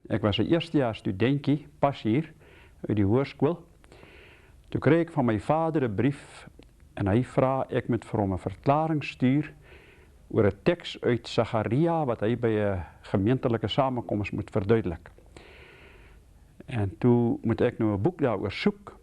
Ek was 'n eerstejaars studentjie, pas hier, uit die hoërskool. Toe kry ek van my vader 'n brief en hy vra ek moet vir hom 'n verklaring stuur oor 'n teks uit Sagaria wat hy by 'n gemeentelike samekoms moet verduidelik. En toe moet ek nou 'n boek daaroor soek.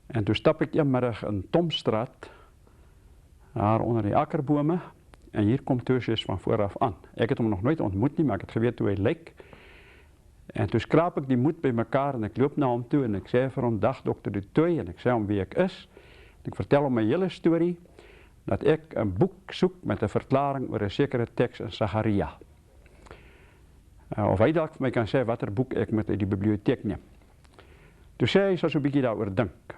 En toe stap ek eenmiddag in Tomstraat, daar onder die akkerbome, en hier kom Tertius van vooraf aan. Ek het hom nog nooit ontmoet nie, maar ek het geweet hoe hy lyk. En toe skraap ek die moed by mekaar en ek loop na hom toe en ek sê vir hom, dag dokter Du Toit, en ek sê hom wie ek is. En ek vertel hom my hele storie, dat ek 'n boek soek met 'n verklaring oor 'n sekere teks in Sagaria. Of hy dalk vir my kan sê watter boek ek moet uit die biblioteek neem. Toe sê hy, sal so 'n bietjie daaroor dink.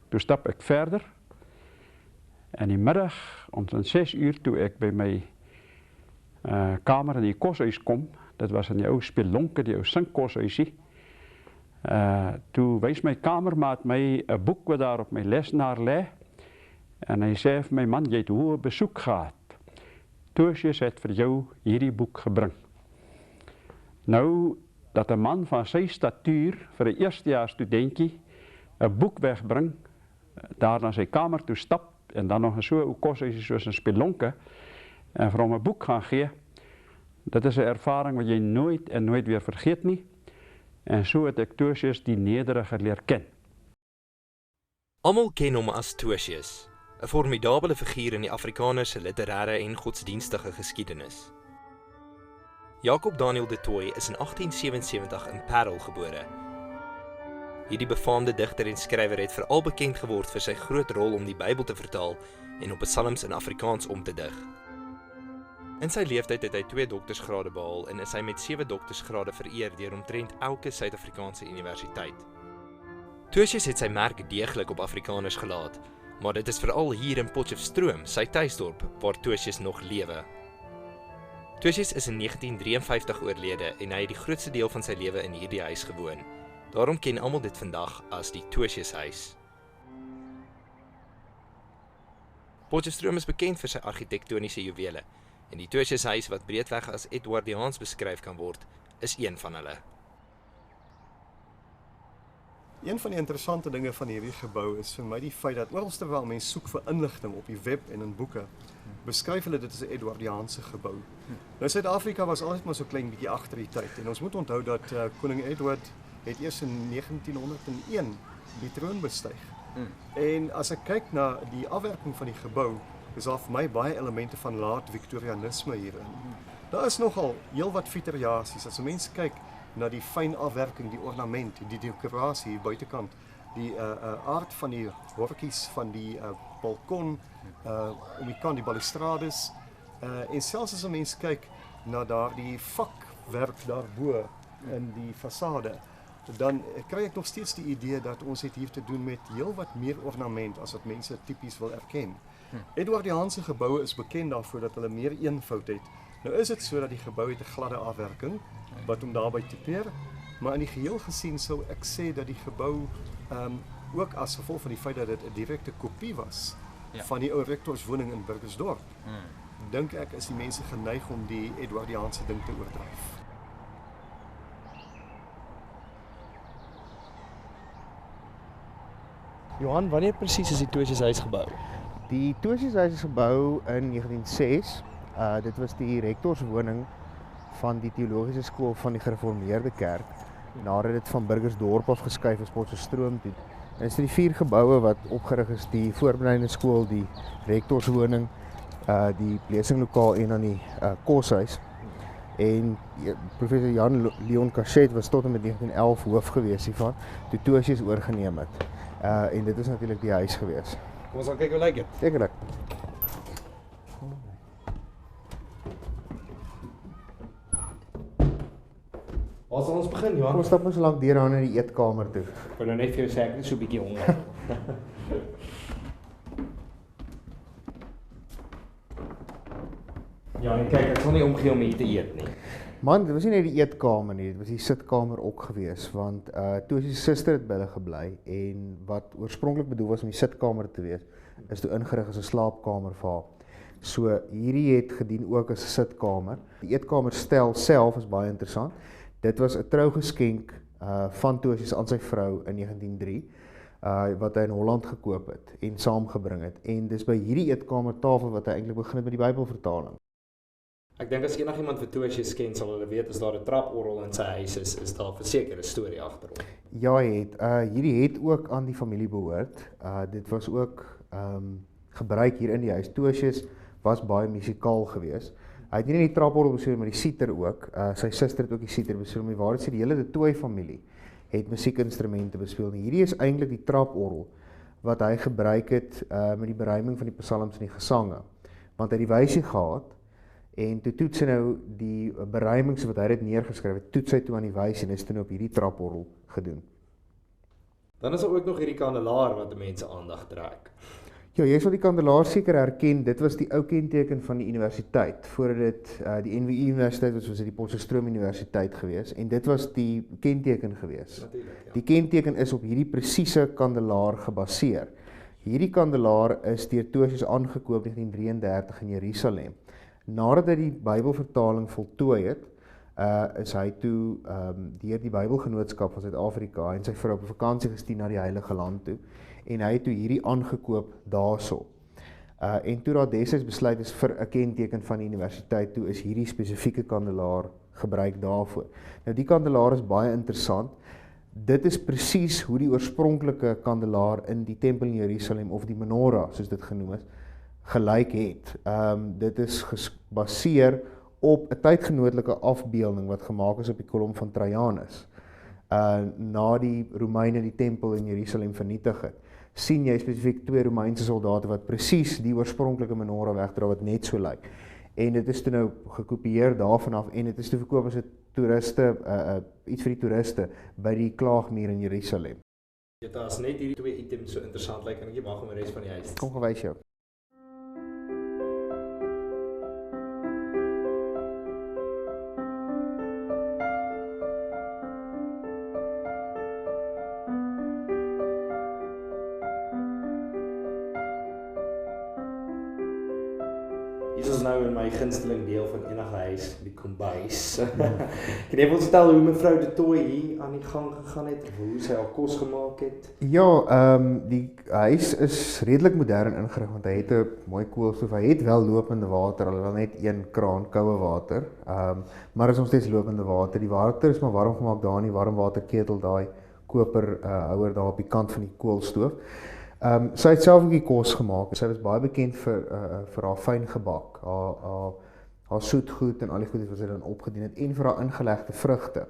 Toe stap ek verder, en die middag, omtrent 6 uur, toe ek by my kamer in die koshuis kom, dit was in die ou spelonke, die ou sinkkoshuisie, toe wys my kamermaat my 'n boek wat daar op my lesenaar lê, en hy sê vir my, man, jy het hoe 'n besoek gehad. Tertius het vir jou hierdie boek gebring. Nou, dat 'n man van sy statuur vir 'n eerstejaars studentjie 'n boek wegbring, daar na sy kamer toe stap, en dan nog in so 'n ou koshuisie soos 'n spelonke, en vir hom 'n boek gaan gee, dit is 'n ervaring wat jy nooit en nooit weer vergeet nie, en so het ek Tertius die nederige leer ken. Almal ken hom as Tertius, 'n formidabele figuur in die Afrikaner se literêre en godsdienstige geskiedenis. Jacob Daniel Du Toit is in 1877 in Parel gebore. Hierdie befaamde digter en skrywer het veral bekend geword vir sy groot rol om die Bybel te vertaal en op psalms in Afrikaans om te dig. In sy lewenstyd het hy 2 doktorsgrade behaal en is hy met 7 doktorsgrade vereer deur omtrent elke Suid-Afrikaanse universiteit. Tertius het sy merk deeglik op Afrikaners gelaat, maar dit is veral hier in Potchefstroom, sy tuisdorp, waar Tertius nog lewe. Tertius is in 1953 oorlede en hy het die grootste deel van sy lewe in hierdie huis gewoon. Daarom ken almal dit vandag as die Tertiushuis. Potchefstroom is bekend vir sy argitektoniese juwele, en die Tertiushuis wat breedweg as Edwardiaans beskryf kan word, is een van hulle. Een van die interessante dinge van hierdie gebou is vir my die feit dat oral terwyl mense soek vir inligting op die web en in boeke, beskryf hulle dit as 'n Edwardiaanse gebou. Nou Suid-Afrika was altyd maar so klein bietjie agter die tyd en ons moet onthou dat koning Edward het eers in 1901 die troon bestyg. En as ek kyk na die afwerking van die gebou, is daar vir my baie elemente van laat Victorianisme hierin. Daar is nogal heelwat variasies. As 'n mens kyk na die fyn afwerking, die ornament, die dekorasie hier buitekant, die aard van die horkies van die balkon, om die kant die balustrades, en selfs as 'n mens kyk na daardie vakwerk daarbo in die fasade, dan kry ek nog steeds die idee dat ons het hier te doen met heelwat meer ornament as wat mense tipies wil erken. Edwardiaanse geboue is bekend daarvoor dat hulle meer eenvoud het. Nou is dit so dat die gebou het 'n gladde afwerking wat hom daarby typeer, maar in die geheel gesien sou ek sê dat die gebou ook as gevolg van die feit dat dit 'n direkte kopie was van die ou rektorswoning in Burgersdorp, dink ek is die mense geneig om die Edwardiaanse ding te oordryf. Johan, wanneer presies is die Tertiushuis gebou? Die Tertiushuis is gebou in 1906. Dit was die rektorswoning van die teologiese skool van die gereformeerde kerk. Nadat dit van Burgersdorp af geskuif is Potchefstroom toe. En is die 4 geboue wat opgerig is, die voorbereidende skool, die rektorswoning, die lesinglokaal en dan die koshuis. En professor Jan Leon Cachet was tot en met 1911 hoof gewees hiervan, toe Tertius oorgeneem het. En dit is natuurlik die huis gewees. Kom ons gaan kyk hoe lyk dit. Sekerlik. Waar sal ons begin, Johan? Kom stap ons so lank deur aan in die eetkamer toe. Ek wil nou net vir jou sê ek is so 'n bietjie honger. Ja, en kyk, ek sal nie omgee om hier te eet nie. Man, dit was nie net die eetkamer nie, dit was die sitkamer ook gewees, want toe sy suster het by hulle gebly en wat oorspronklik bedoel was om die sitkamer te wees, is toe ingerig as 'n slaapkamer vir haar. So hierdie het gedien ook as 'n sitkamer. Die eetkamerstel self is baie interessant. Dit was 'n trougeskenk van Tosius aan sy vrou in 1903 wat hy in Holland gekoop het en saamgebring het. En dis by hierdie eetkamertafel wat hy eintlik begin het met die Bybelvertaling. Ek dink as enigiemand vir Tosius ken, sal hulle weet as daar 'n traporgel in sy huis is daar verseker 'n storie agter hom. Ja, hierdie het ook aan die familie behoort. Dit was ook gebruik hier in die huis. Tosius was baie musikaal geweest. Hy het nie net die traporgel bespeel, maar die siter ook. Sy suster het ook die siter bespeel. Om die waarheid sê, die hele De Tooy familie het musiekinstrumente bespeel. En hierdie is eintlik die traporgel wat hy gebruik het met die beruiming van die psalms en die gesange. Want hy het die wysie gehad en toe toets hy nou die beruimings wat hy dit neergeskryf het, toets hy toe aan die wysie en is toe nou op hierdie traporgel gedoen. Dan is daar ook nog hierdie kandelaar wat die mense aandag trek. Ja, jy sal die kandelaar seker herken, dit was die ou kenteken van die universiteit. Voordat dit die NWU Universiteit was dit die Potchefstroom Universiteit gewees en dit was die kenteken gewees. Natuurlijk, ja. Die kenteken is op hierdie presiese kandelaar gebaseer. Hierdie kandelaar is deur Tosius aangekoop in 1933 in Jerusalem. Nadat hy die Bybelvertaling voltooi het, is hy toe deur die Bybelgenootskap van Suid-Afrika en sy vrou op vakansie gestuur na die Heilige Land toe en hy het toe hierdie aangekoop daarso. En toe daar destyds besluit is vir 'n kenteken van die universiteit toe is hierdie spesifieke kandelaar gebruik daarvoor. Nou die kandelaar is baie interessant. Dit is presies hoe die oorspronklike kandelaar in die tempel in Jerusalem of die menorah soos dit genoem is, gelyk het. Dit is gebaseer op 'n tydgenootlike afbeelding wat gemaak is op die kolom van Trajanus. Na die Romeine die tempel in Jerusalem vernietig het, sien jy spesifiek 2 Romeinse soldate wat presies die oorspronklike menorah wegdra wat net so lyk. En dit is toe nou gekopieer daarvan af en dit is toe verkoop as 'n toeriste, iets vir die toeriste by die Klaagmuur in Jerusalem. Dit is net hierdie 2 items so interessant lyk en ek wag om die res van die huis te Kom gewys jou. Hier is nou in my gunsteling deel van enige huis, die kombuis. Kan jy ons vertel hoe mevrou De Tooy hier aan die gang gegaan het, of hoe sy haar kos gemaak het? Ja, die huis is redelik modern ingerig, want hy het 'n mooi koelstoof. Hy het wel lopende water, alhoewel net 1 kraan koue water. Maar is nog steeds lopende water. Die water is maar warm gemaak daar in die warmwaterketel, daai koper houer daar op die kant van die koelstoof. Sy het self ook die kos gemaak. Sy was baie bekend vir haar fyn gebak, haar soetgoed en al die goede wat sy dan opgedien het en vir haar ingelegde vrugte.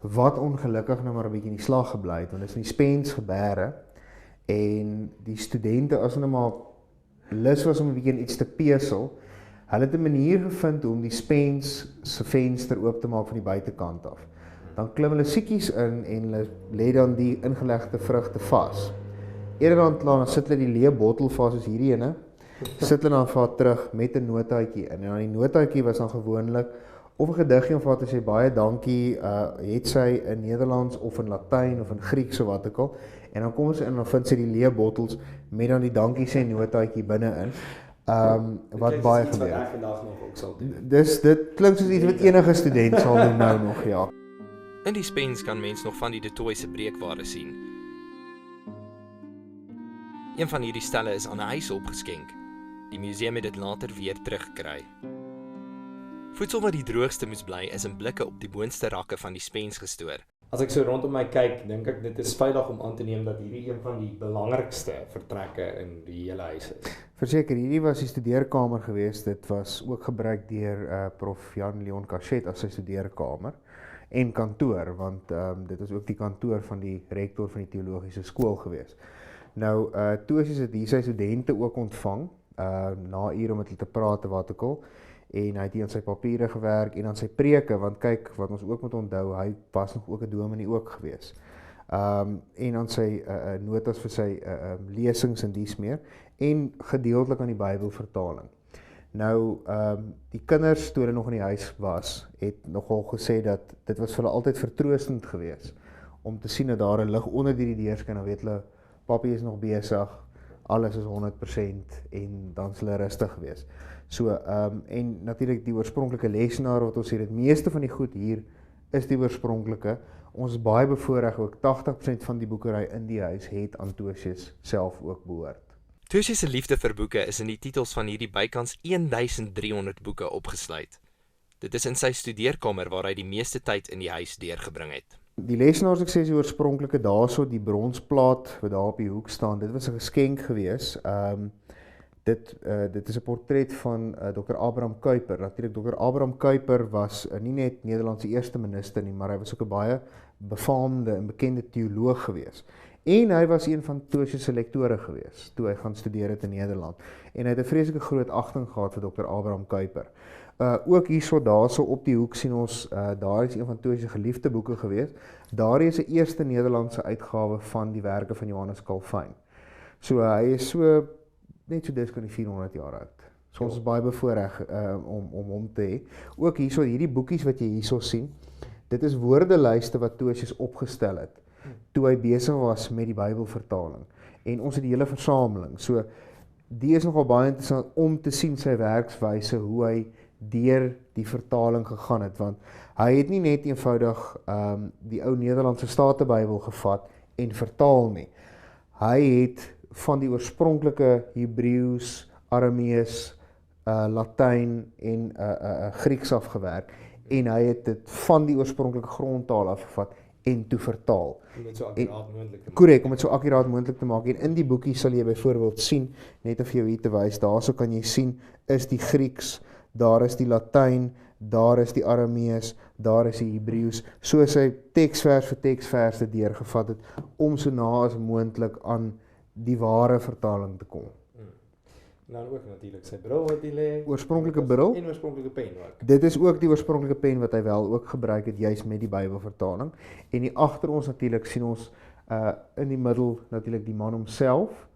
Wat ongelukkig nou maar 'n bietjie in die slag gebly het, want dit is in die Spens Geberge en die studente as hulle maar lus was om 'n bietjie iets te pesel, hulle het 'n manier gevind om die Spens se venster oop te maak van die buitekant af. Dan klim hulle siekies in en hulle lê dan die ingelegde vrugte vas. Eerderhand dan sit hulle die leë bottel vas soos hierdie ene, sit hulle dan vaar terug met 'n notaatjie in. En dan die notaatjie was dan gewoonlik of 'n gediggie of wat as jy baie dankie het sy in Nederlands of in Latyn of in Grieks of wat ook al. En dan kom sy in en dan vind sy die leë bottels met dan die dankie sê notaatjie binne-in. Wat baie gebeur. Wat ek vandag nog ook sal doen. Dit klink soos iets wat enige student sal doen nou nog, ja. In die Spens kan mens nog van die De Tooy se breekware sien. Een van hierdie stelle is aan 'n huis opgeskenk. Die museum het dit later weer teruggekry. Voedsel wat die droogste moes bly is in blikke op die boonste rakke van die Spens gestoor. As ek so rondom my kyk, dink ek dit is veilig om aan te neem dat hierdie een van die belangrikste vertrekke in die hele huis is. Verseker, hierdie was die studeerkamer geweest. Dit was ook gebruik deur prof Jan Leon Cachet as sy studeerkamer en kantoor, want dit was ook die kantoor van die rektor van die teologiese skool geweest. Nou, Tosius het hier sy studente ook ontvang, na uur om met hulle te praat wat ook al, en hy het hier aan sy papiere gewerk en aan sy preke, want kyk, wat ons ook moet onthou, hy was nog ook 'n dominee ook gewees. En aan sy notas vir sy lesings en dies meer, en gedeeltelik aan die Bybelvertaling. Nou, die kinders, toe hulle nog in die huis was, het nogal gesê dat dit was vir hulle altyd vertroostend gewees, om te sien dat daar 'n lig onder die deur skyn, dan weet hulle, papi is nog besig, alles is 100% en dan is hulle rustig wees. So, en natuurlik die oorspronklike lesenaar wat ons sê, het meeste van die goed hier is die oorspronklike. Ons is baie bevoorreg ook 80% van die boekery in die huis het aan Tosius self ook behoort. Tosius se liefde vir boeke is in die titels van hierdie bykans 1300 boeke opgesluit. Dit is in sy studeerkamer waar hy die meeste tyd in die huis deurgebring het. Die lesenaars, ek sê die oorspronklike daarso, die bronsplaat wat daar op die hoek staan, dit was 'n geskenk gewees. Dit is 'n portret van Dr. Abraham Kuyper. Natuurlik Dr. Abraham Kuyper was nie net Nederland se eerste minister nie, maar hy was ook 'n baie befaamde en bekende teoloog gewees. En hy was een van Tosius se lektore gewees toe hy gaan studeer het in Nederland. En hy het 'n vreeslike groot agting gehad vir Dr. Abraham Kuyper. Ook hierso daarso op die hoek sien ons, daar is een van Tosius se geliefde boeke gewees. Daar is 'n eerste Nederlandse uitgawe van die werke van Johannes Calvin. So hy is so net so dis kan die 400 jaar oud. So ons is baie bevoorreg om hom te hê. Ook hierso hierdie boekies wat jy hierso sien, dit is woordelyste wat Tosius opgestel het toe hy besig was met die Bybelvertaling. En ons het die hele versameling. So die is nogal baie interessant om te sien sy werkswyse, hoe hy deur die vertaling gegaan het, want hy het nie net eenvoudig die ou Nederlandse Statebybel gevat en vertaal nie. Hy het van die oorspronklike Hebreëus, Aramees, Latyn en Grieks afgewerk en hy het dit van die oorspronklike grondtaal afgevat en toe vertaal. Om dit so akkuraat moontlik te maak. Korrek, om dit so akkuraat moontlik te maak. En in die boekie sal jy byvoorbeeld sien, net om vir jou hier te wys, daarso kan jy sien, is die Grieks, daar is die Latyn, daar is die Aramees, daar is die Hebreëus, soos hy teksvers vir teksvers dit deurgevat het, om so na as moontlik aan die ware vertaling te kom. En dan ook natuurlik sy bril wat hy lê. Oorspronklike bril. En oorspronklike pen ook. Dit is ook die oorspronklike pen wat hy wel ook gebruik het, juis met die Bybelvertaling. En hier agter ons natuurlik sien ons in die middel natuurlik die man homself.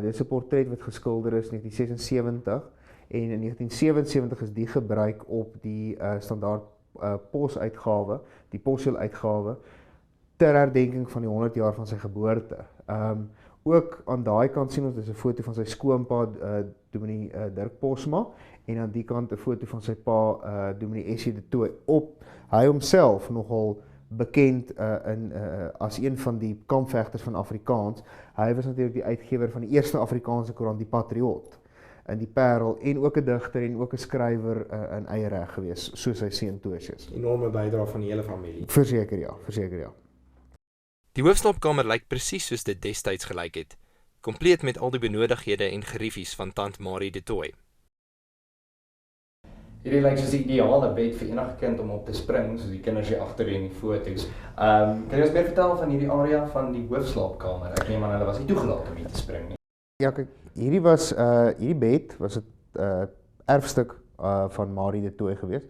Dit is 'n portret wat geskilder is in 1976 en in 1977 is die gebruik op die standaard posuitgawe, die Posjel uitgawe ter herdenking van die 100 jaar van sy geboorte. Ook aan daai kant sien ons dis 'n foto van sy skoonpa Dominee Dirk Posma en aan die kant 'n foto van sy pa Dominee Essie de Tooy op hy homself nogal bekend as een van die kampvegters van Afrikaans. Hy was natuurlik die uitgewer van die eerste Afrikaanse koerant, die Patriot, in die Parel en ook 'n digter en ook 'n skrywer in eie reg gewees, soos sy seun Tosius. Enorme bydrae van die hele familie. Verseker ja, verseker ja. Die hoofslaapkamer lyk presies soos dit destyds gelyk het, kompleet met al die benodighede en geriefies van tant Marie de Tooy. Hierdie lyk soos die ideale bed vir enige kind om op te spring, soos die kinders hier agter in die foto's. Kan jy ons meer vertel van hierdie area van die hoofslaapkamer? Ek neem aan hulle was nie toegelaat om hier te spring nie. Ja, kyk, hierdie bed was 'n erfstuk van Marie de Tooy gewees,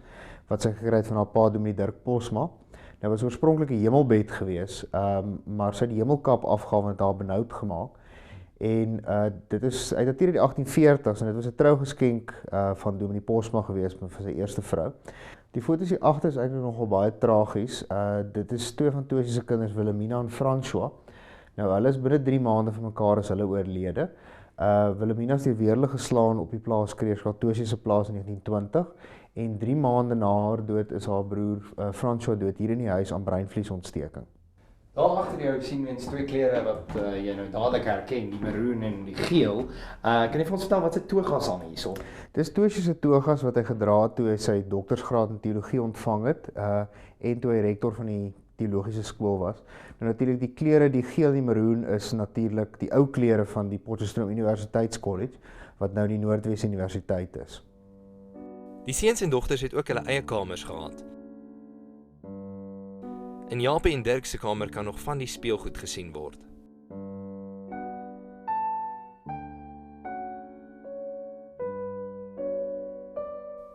wat sy gekry het van haar pa Dominee Dirk Posma. Dit was oorspronklik 'n hemelbed gewees, maar sy het die hemelkap afgehaal en dit haar benoud gemaak. En dit is uit natuurlik die 1840s en dit was 'n trougeskenk van Dominee Posma gewees vir sy eerste vrou. Die foto's hier agter is eintlik nogal baie tragies. Dit is twee van Tosius se kinders, Wilhelmina en François. Nou hulle is binne 3 maande van mekaar as hulle oorlede. Wilhelmina is deur weerlig geslaan op die plaas Kreerskraal, Tosius se plaas in 1920 en 3 maande na haar dood is haar broer François dood hier in die huis aan breinvliesontsteking. Daar agter jou sien mens twee klere wat jy nou dadelik herken, die maroon en die geel. Kan jy vir ons vertel wat se togas aan hierso? Dis Tosius se togas wat hy gedra het toe hy sy doktorsgraad in teologie ontvang het en toe hy rektor van die teologiese skool was. Nou natuurlik die klere, die geel en die maroon is natuurlik die ou klere van die Potchefstroom Universiteitskollege wat nou die Noordwes Universiteit is. Die seuns en dogters het ook hulle eie kamers gehad. In Japie en Dirk se kamer kan nog van die speelgoed gesien word.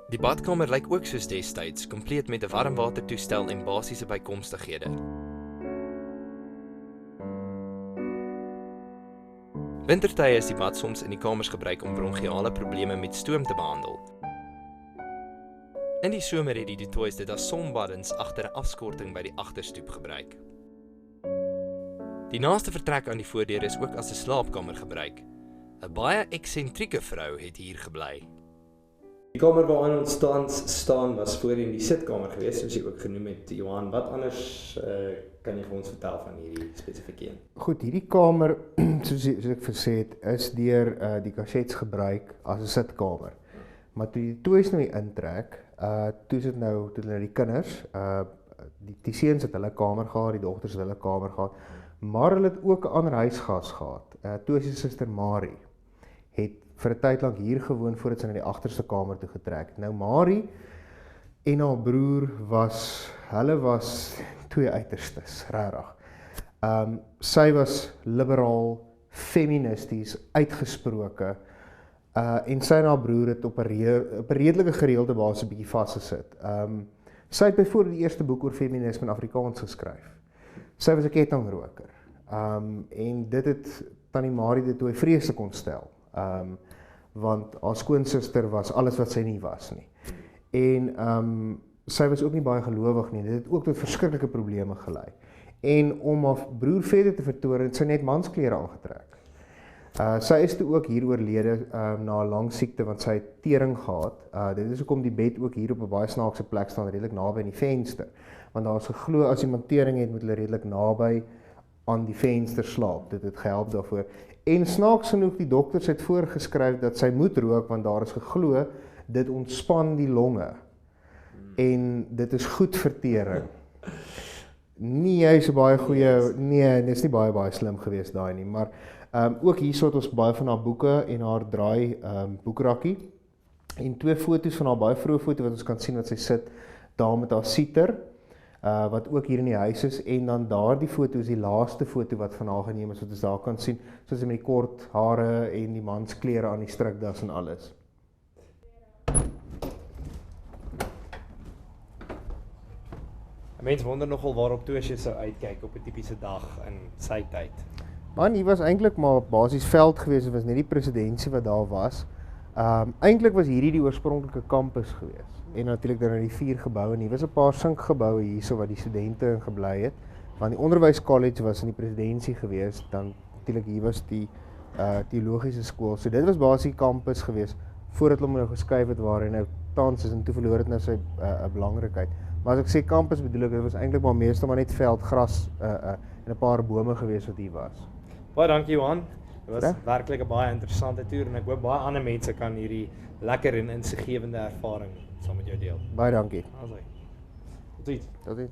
Die badkamer lyk ook soos destyds, kompleet met 'n warmwatertoestel en basiese bykomstighede. Wintertye is die bad soms in die kamers gebruik om bronchiale probleme met stoom te behandel. In die somer het die De Tooys dit as sonbaddens agter 'n afskorting by die agterstoep gebruik. Die naaste vertrek aan die voordeur is ook as 'n slaapkamer gebruik. 'n baie eksentrieke vrou het hier gebly. Die kamer waarin ons tans staan was voorheen die sitkamer geweest, soos jy ook genoem het, Johan. Wat anders kan jy vir ons vertel van hierdie spesifieke een? Goed, hierdie kamer, soos ek gesê het, is deur die Cachets gebruik as 'n sitkamer. Maar toe die toys nou hier intrek, toe is dit nou die kinders, die seuns het hulle kamer gehad, die dogters het hulle kamer gehad, maar hulle het ook 'n ander huisgas gehad. Toe se suster Marie het vir 'n tyd lank hier gewoon voordat sy na die agterste kamer toe getrek het. Nou Marie en haar broer hulle was twee uiterstes, regtig. Sy was liberaal, feministies, uitgesproke, en sy en haar broer het op 'n redelike gereelde basis 'n bietjie vasgesit. Sy het byvoorbeeld die eerste boek oor feminisme in Afrikaans geskryf. Sy was 'n kettingroker. En dit het tannie Marie de Tooy vreeslik ontstel. Want haar skoonsister was alles wat sy nie was nie. En sy was ook nie baie gelowig nie. Dit het ook tot verskriklike probleme gelei. En om haar broer verder te vertoon, het sy net mansklere aangetrek. Sy is toe ook hier oorlede na 'n lang siekte, want sy het tering gehad. Dit is hoekom die bed ook hier op 'n baie snaakse plek staan, redelik naby aan die venster. Want daar is geglo as iemand tering het, moet hulle redelik naby aan die venster slaap. Dit het gehelp daarvoor. En snaaks genoeg, die dokters het voorgeskryf dat sy moet rook, want daar is geglo, dit ontspan die longe. En dit is goed vir tering. Nie hy is 'n baie goeie, nee, dit is nie baie slim geweest daai nie, maar ook hierso het ons baie van haar boeke en haar draai boekrakkie. En twee foto's van haar, baie vroeë foto wat ons kan sien wat sy sit daar met haar sieter, wat ook hier in die huis is, en dan daardie foto is die laaste foto wat van haar geneem is, wat ons daar kan sien, soos met die kort hare en die mansklere aan die strikdas en alles. Mense wonder nogal waarop Toosje sou uitkyk op 'n tipiese dag in sy tyd. Man, hier was eintlik maar basies veld geweest, dit was net die presidentsie wat daar was. Eintlik was hierdie die oorspronklike kampus geweest. En natuurlik dan die 4 geboue, en hier was 'n paar sinkgeboue hierso wat die studente in gebly het. Want die onderwyskollege was in die presidentsie geweest, dan natuurlik hier was die teologiese skool. So dit was basies die kampus geweest voordat hulle nou geskuif het waar hy nou tans is, en toe verloor het nou sy belangrikheid. Maar as ek sê kampus bedoel ek, dit was eintlik maar meestal maar net veld, gras en 'n paar bome geweest wat hier was. Baie dankie Johan. Dit was werklik 'n baie interessante toer en ek hoop baie ander mense kan hierdie lekker en insiggewende ervaring saam met jou deel. Baie dankie. Asai. Tot ziens. Tot ziens.